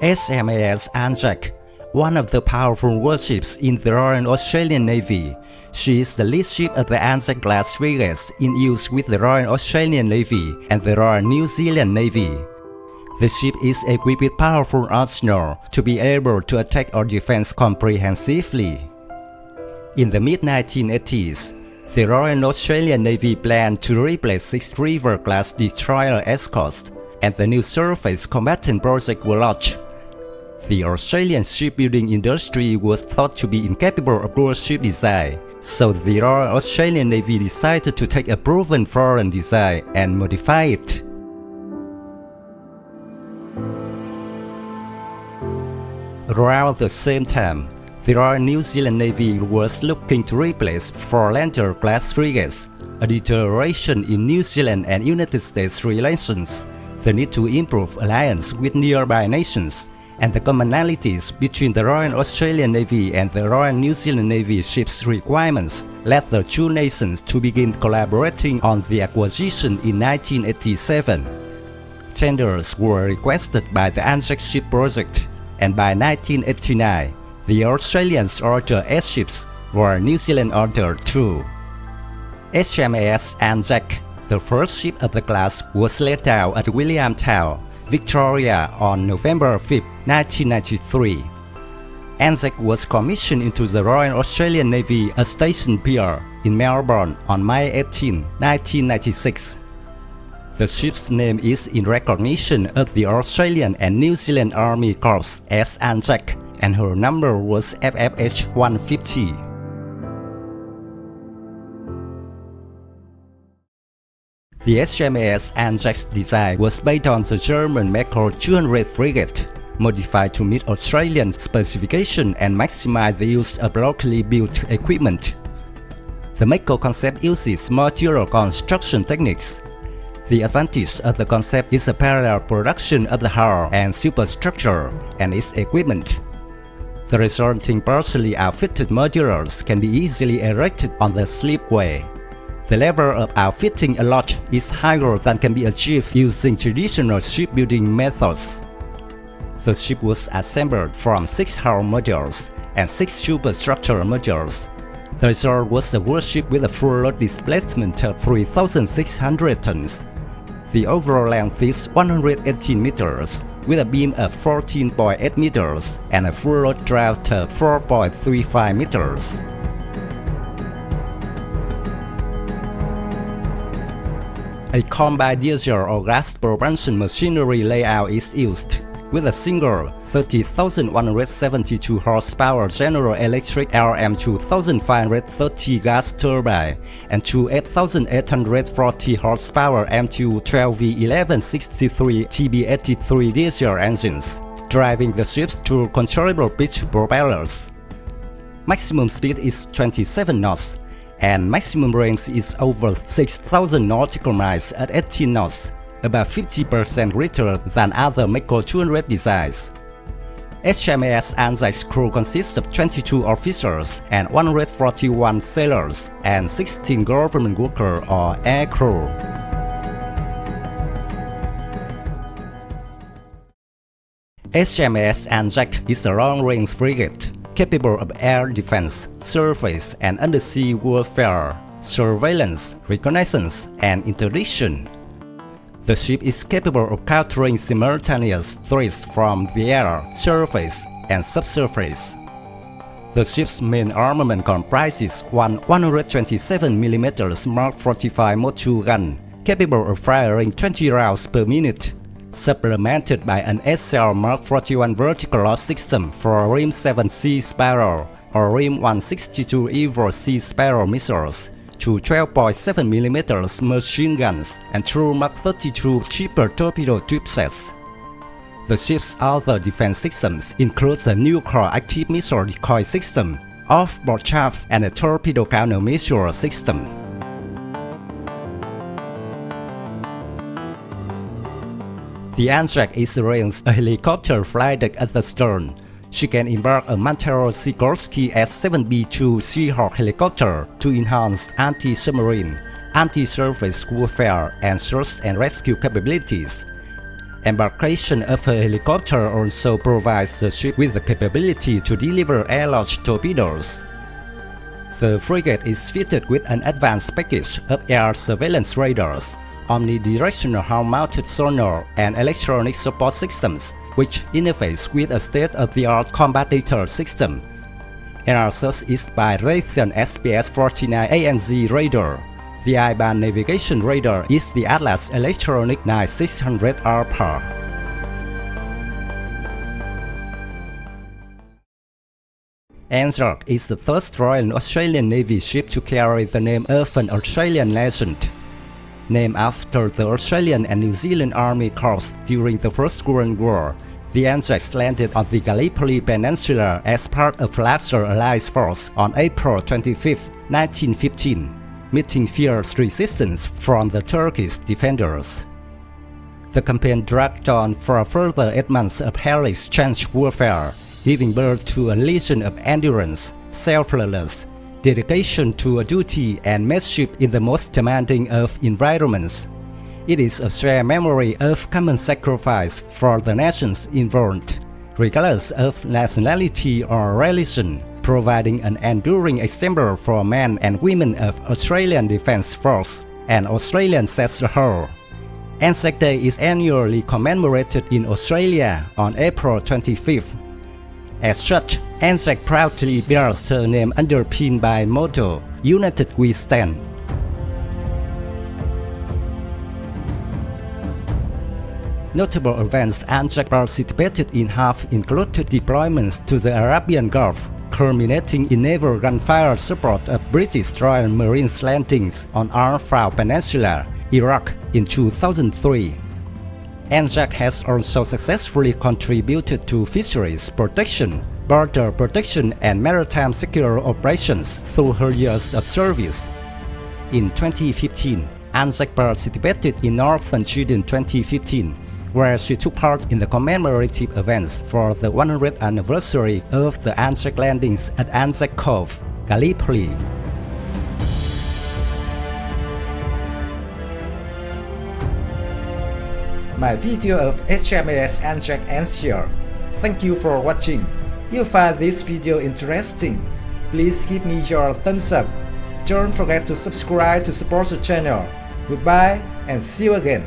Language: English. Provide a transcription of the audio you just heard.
HMAS Anzac, one of the powerful warships in the Royal Australian Navy. She is the lead ship of the Anzac-class frigates in use with the Royal Australian Navy and the Royal New Zealand Navy. The ship is equipped with powerful arsenal to be able to attack or defend comprehensively. In the mid-1980s, the Royal Australian Navy planned to replace 6 River-class destroyer escorts, and the new surface combatant project was launched. The Australian shipbuilding industry was thought to be incapable of warship design, so the Royal Australian Navy decided to take a proven foreign design and modify it. Around the same time, the Royal New Zealand Navy was looking to replace 4 Lander-class frigates, a deterioration in New Zealand and United States relations, the need to improve alliance with nearby nations, and the commonalities between the Royal Australian Navy and the Royal New Zealand Navy ships' requirements led the two nations to begin collaborating on the acquisition in 1987. Tenders were requested by the Anzac ship project, and by 1989, the Australians ordered 8 ships, while New Zealand ordered 2. HMAS Anzac, the first ship of the class, was laid down at Williamtown, Victoria on November 5, 1993. Anzac was commissioned into the Royal Australian Navy at Station Pier in Melbourne on May 18, 1996. The ship's name is in recognition of the Australian and New Zealand Army Corps as Anzac, and her number was FFH 150. The HMAS Anzac's design was based on the German Mako 200 frigate, modified to meet Australian specifications and maximize the use of locally built equipment. The Mako concept uses modular construction techniques. The advantage of the concept is a parallel production of the hull and superstructure and its equipment. The resulting partially outfitted modulars can be easily erected on the slipway. The level of outfitting a lodge is higher than can be achieved using traditional shipbuilding methods. The ship was assembled from 6 hull modules and 6 superstructure modules. The result was a warship with a full load displacement of 3,600 tons. The overall length is 118 meters, with a beam of 14.8 meters and a full load draft of 4.35 meters. A combined diesel or gas propulsion machinery layout is used, with a single 30,172 horsepower General Electric RM2530 gas turbine and 2 8,840 horsepower M2 12V1163 TB83 diesel engines, driving the ships through controllable pitch propellers. Maximum speed is 27 knots, and maximum range is over 6,000 nautical miles at 18 knots, about 50% greater than other Mako 200 designs. HMAS Anzac's crew consists of 22 officers and 141 sailors and 16 government workers or air crew. HMAS Anzac is a long-range frigate capable of air defense, surface and undersea warfare, surveillance, reconnaissance, and interdiction. The ship is capable of countering simultaneous threats from the air, surface, and subsurface. The ship's main armament comprises one 127mm Mark 45 Mod 2 gun, capable of firing 20 rounds per minute, supplemented by an 8-cell Mark 41 vertical launch system for RIM 7 Sea Sparrow or RIM 162 Evo Sea Sparrow missiles, 2 12.7mm machine guns, and 2 Mark 32 cheaper torpedo tube sets. The ship's other defense systems include a nuclear active missile decoy system, off-board chaff, and a torpedo countermeasure system. The Anzac is arranged a helicopter flight deck at the stern. She can embark a Mantaro Sikorsky S-7B2 Seahawk helicopter to enhance anti-submarine, anti-surface warfare, and search and rescue capabilities. Embarkation of a helicopter also provides the ship with the capability to deliver air-launched torpedoes. The frigate is fitted with an advanced package of air surveillance radars, omnidirectional hull-mounted sonar, and electronic support systems, which interface with a state-of-the-art combat data system. Another source is by Raytheon SPS-49 ANZ radar. The I-band navigation radar is the Atlas Electronic 9600 ARPA. Anzac is the first Royal Australian Navy ship to carry the name of an Australian legend. Named after the Australian and New Zealand Army Corps during the First World War, the Anzac landed on the Gallipoli Peninsula as part of Larger Allied Force on April 25, 1915. Meeting fierce resistance from the Turkish defenders. The campaign dragged on for a further 8 months of hellish trench warfare, giving birth to a legion of endurance, selflessness, dedication to a duty, and mateship in the most demanding of environments. It is a shared memory of common sacrifice for the nations involved, regardless of nationality or religion, providing an enduring example for men and women of Australian Defence Force and Australians as a whole. Anzac Day is annually commemorated in Australia on April 25th. As such, Anzac proudly bears her name underpinned by motto, "United we stand." Notable events Anzac participated in have included deployments to the Arabian Gulf, culminating in naval gunfire support of British Royal Marines landings on Al-Faw Peninsula, Iraq in 2003. Anzac has also successfully contributed to fisheries protection, border protection, and maritime security operations through her years of service. In 2015, Anzac participated in Northern June 2015, where she took part in the commemorative events for the 100th anniversary of the Anzac landings at Anzac Cove, Gallipoli. My video of HMAS Anzac ends here. Thank you for watching. If you find this video interesting, please give me your thumbs up. Don't forget to subscribe to support the channel. Goodbye and see you again.